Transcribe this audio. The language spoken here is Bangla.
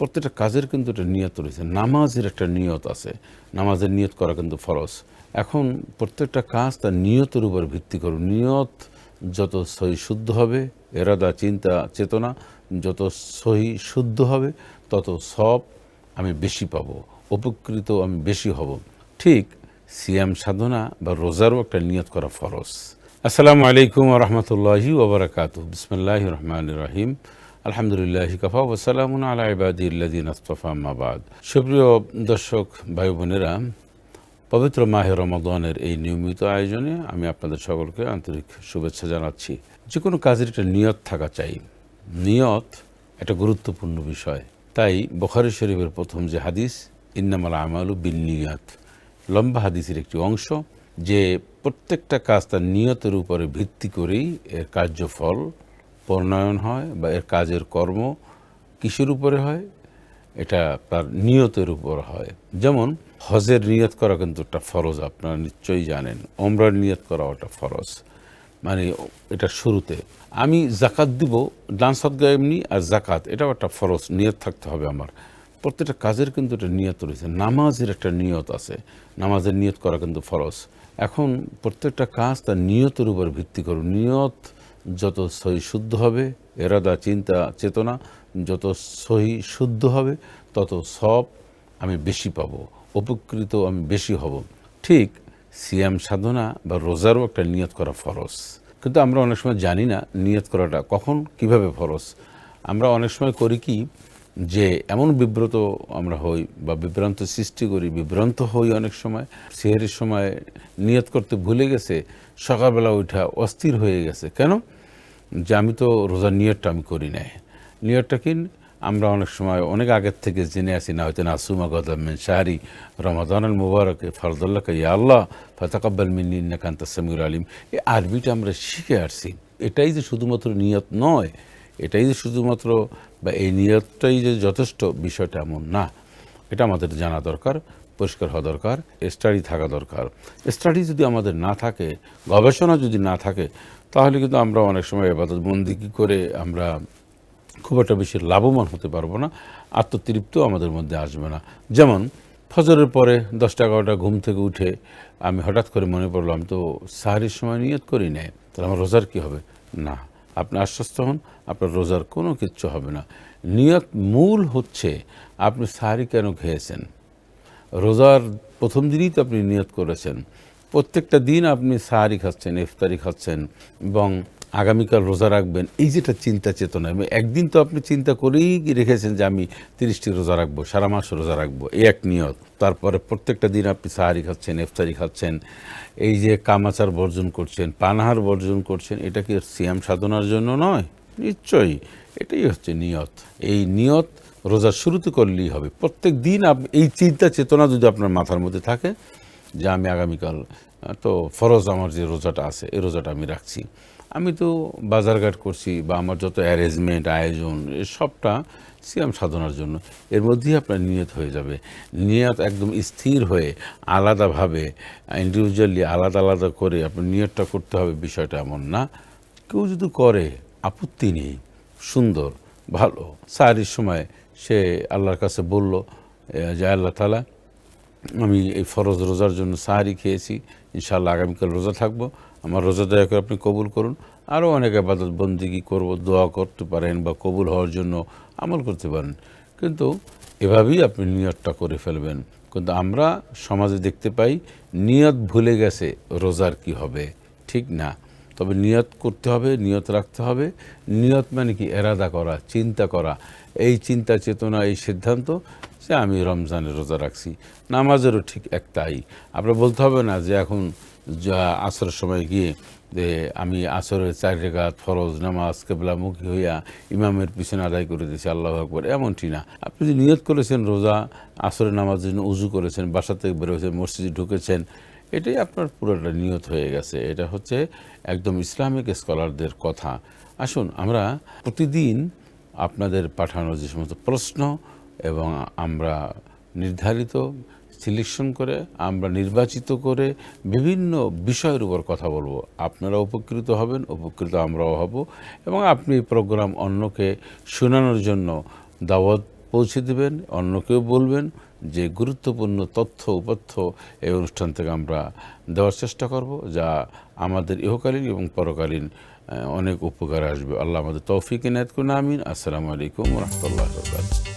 প্রত্যেকটা কাজের কিন্তু একটা নিয়ত রয়েছে। নামাজের একটা নিয়ত আছে, নামাজের নিয়ত করা কিন্তু ফরজ। এখন প্রত্যেকটা কাজ তার নিয়তের উপর ভিত্তি করুন। নিয়ত যত সহি শুদ্ধ হবে, এরাদা চিন্তা চেতনা যত সহি শুদ্ধ হবে, তত সব আমি বেশি পাব, উপকৃত আমি বেশি হব। ঠিক সিয়াম সাধনা বা রোজারও একটা নিয়ত করা ফরজ। আসসালামু আলাইকুম ওয়া রাহমাতুল্লাহি ওয়া বারাকাতুহু। বিসমিল্লাহির রহমানির রহিম। আলহামদুলিল্লাহি কাফা ওয়া সালামুন আলা ইবাদিল্লাযিনা ইসতাফা, আম্মা বাদ। সুপ্রিয় দর্শক ভাই বোনেরা, পবিত্র মাহে রমাদানের এই নিয়মিত আয়োজনে আমি আপনাদের সকলকে আন্তরিক শুভেচ্ছা জানাচ্ছি। যে কোনো কাজের একটা নিয়ত থাকা চাই। নিয়ত একটা গুরুত্বপূর্ণ বিষয়। তাই বুখারী শরীফের প্রথম যে হাদিস, ইন্নামাল আমালু বিন্নিয়াত, লম্বা হাদিসের একটি অংশ, যে প্রত্যেকটা কাজ তার নিয়তের উপরে ভিত্তি করেই এর কার্যফল প্রণয়ন হয়, বা এর কাজের কর্ম কিসের উপরে হয়, এটা তার নিয়তের উপর হয়। যেমন হজের নিয়ত করা কিন্তু একটা ফরজ, আপনারা নিশ্চয়ই জানেন। ওমরার নিয়ত করা ওটা ফরজ, মানে এটা শুরুতে। আমি জাকাত দিব, দান সদকা এমনি, আর জাকাত এটাও একটা ফরজ, নিয়ত থাকতে হবে আমার। প্রত্যেকটা কাজের কিন্তু একটা নিয়ত রয়েছে। নামাজের একটা নিয়ত আছে, নামাজের নিয়ত করা কিন্তু ফরজ। এখন প্রত্যেকটা কাজ তার নিয়তের উপর ভিত্তি করুন। নিয়ত যত সহি শুদ্ধ হবে, এরাদা চিন্তা চেতনা যত সহি শুদ্ধ হবে, তত সব আমি বেশি পাবো, উপকৃত আমি বেশি হব। ঠিক সিয়াম সাধনা বা রোজারও একটা নিয়ত করা ফরজ। কিন্তু আমরা অনেক সময় জানি না নিয়ত করাটা কখন কিভাবে ফরজ। আমরা অনেক সময় করি কি, যে এমন বিব্রত আমরা হই বা বিভ্রান্ত সৃষ্টি করি, বিভ্রান্ত হই অনেক সময়। সেহরির সময় নিয়ত করতে ভুলে গেছে, সকালবেলা ওইটা অস্থির হয়ে গেছে। কেন? যে আমি তো রোজার নিয়তটা আমি করি নাই। নিয়তটা কি আমরা অনেক সময় অনেক আগের থেকে জেনে আসি না, হয়তো নাসুমা গদামেন শাহরি রমাদানুল মুবারকে ফরদুল্লাহ ইয়া আল্লাহ ফাতাকাব্বাল মিন্নি ইন্নাকা আনতাস সামিউল আলিম। এই আরবিটা আমরা শিখে আসছি। এটাই যে শুধুমাত্র নিয়ত নয়, এটাই যে শুধুমাত্র বা এই নিয়তটাই যে যথেষ্ট, বিষয়টা এমন না। এটা আমাদের জানা দরকার, পরিষ্কার হওয়া দরকার, স্টাডি থাকা দরকার। স্টাডি যদি আমাদের না থাকে, গবেষণা যদি না থাকে, তাহলে কিন্তু আমরা অনেক সময় ইবাদত বন্দেগী করে আমরা খুব একটা বেশি লাভবান হতে পারবো না, আত্মতৃপ্ত আমাদের মধ্যে আসবে না। যেমন ফজরের পরে 10-11টা ঘুম থেকে উঠে আমি হঠাৎ করে মনে পড়লো আমি তো সাহরির সময় নিয়ত করি নাই, তাহলে আমার রোজার কী হবে? না, আপনি আশ্বস্ত হন, আপনার রোজার কোনো কিচ্ছু হবে না। নিয়ত মূল হচ্ছে আপনি সাহরি কেন খেয়েছেন। রোজার প্রথম দিনই তো আপনি নিয়ত করেছেন, প্রত্যেকটা দিন আপনি সাহারি খাচ্ছেন, ইফতারি খাচ্ছেন এবং আগামীকাল রোজা রাখবেন, এই যেটা চিন্তা চেতনা। এবং একদিন তো আপনি চিন্তা করেই রেখেছেন যে আমি 30টি রোজা রাখবো, সারা মাস রোজা রাখবো, এই এক নিয়ত। তারপরে প্রত্যেকটা দিন আপনি সাহারি খাচ্ছেন, ইফতারি খাচ্ছেন, এই যে কামাচার বর্জন করছেন, পানাহার বর্জন করছেন, এটা কি সিয়াম সাধনার জন্য নয়? নিশ্চয়ই এটাই হচ্ছে নিয়ত। এই নিয়ত রোজার শুরুতে করলেই হবে। প্রত্যেক দিন আপনি এই চিন্তা চেতনা যদি আপনার মাথার মধ্যে থাকে যে আমি আগামীকাল তো ফরজ, আমার যে রোজাটা আছে এই রোজাটা আমি রাখছি, আমি তো বাজারঘাট করছি, বা আমার যত অ্যারেঞ্জমেন্ট আয়োজন এ সবটা সিয়াম সাধনার জন্য, এর মধ্যেই আপনার নিয়ত হয়ে যাবে। নিয়ত একদম স্থির হয়ে আলাদাভাবে ইন্ডিভিজুয়ালি আলাদা আলাদা করে আপনার নিয়তটা করতে হবে, বিষয়টা এমন না। কেউ যদি করে আপত্তি নেই, সুন্দর ভালো। সাহরির সময় সে আল্লাহর কাছে বলল যে আল্লাহ তাআলা, আমি এই ফরজ রোজার জন্য সাহারি খেয়েছি, ইনশাআল্লাহ আগামীকাল রোজা থাকবো, আমার রোজা দয়া করে আপনি কবুল করুন। আরও অনেক ইবাদত বন্দেগী করব, দোয়া করতে পারেন বা কবুল হওয়ার জন্য আমল করতে পারেন, কিন্তু এভাবেই আপনি নিয়তটা করে ফেলবেন। কিন্তু আমরা সমাজে দেখতে পাই নিয়ত ভুলে গেছে, রোজার কি হবে? ঠিক না। তবে নিয়ত করতে হবে, নিয়ত রাখতে হবে। নিয়ত মানে কি? এরাদা করা, চিন্তা করা। এই চিন্তা চেতনা, এই সিদ্ধান্ত যে আমি রমজানের রোজা রাখছি। নামাজেরও ঠিক এক তাই। আপনার বলতে হবে না যে এখন যা আসরের সময় গিয়ে যে আমি আসরের 4 রাকাত ফরজ নামাজ কিবলামুখী হইয়া ইমামের পিছনে আদায় করে দিয়েছি, আল্লাহু আকবার, এমনটি না। আপনি যদি নিয়ত করেছেন রোজা, আসরের নামাজের জন্য উজু করেছেন, বাসা থেকে বের হয়েছেন, মসজিদে ঢুকেছেন, এটাই আপনার পুরোটা নিয়ত হয়ে গেছে। এটা হচ্ছে একদম ইসলামিক স্কলারদের কথা। আসুন আমরা প্রতিদিন আপনাদের পাঠানো যে সমস্ত প্রশ্ন এবং আমরা নির্ধারিত সিলেকশন করে, আমরা নির্বাচিত করে বিভিন্ন বিষয়ের উপর কথা বলবো। আপনারা উপকৃত হবেন, উপকৃত আমরাও হব, এবং আপনি এই প্রোগ্রাম অন্যকে শোনানোর জন্য দাওয়াত পৌঁছে দেবেন, অন্যকেও বলবেন যে গুরুত্বপূর্ণ তথ্য উপাত্য এই অনুষ্ঠান থেকে আমরা দেওয়ার চেষ্টা করব, যা আমাদের ইহকালীন এবং পরকালীন অনেক উপকার আসবে। আল্লাহ আমাদের তৌফিক ইনায়েত করুন, আমিন। আসসালামু আলাইকুম ওয়া রাহমাতুল্লাহি ওয়া বারাকাতুহু।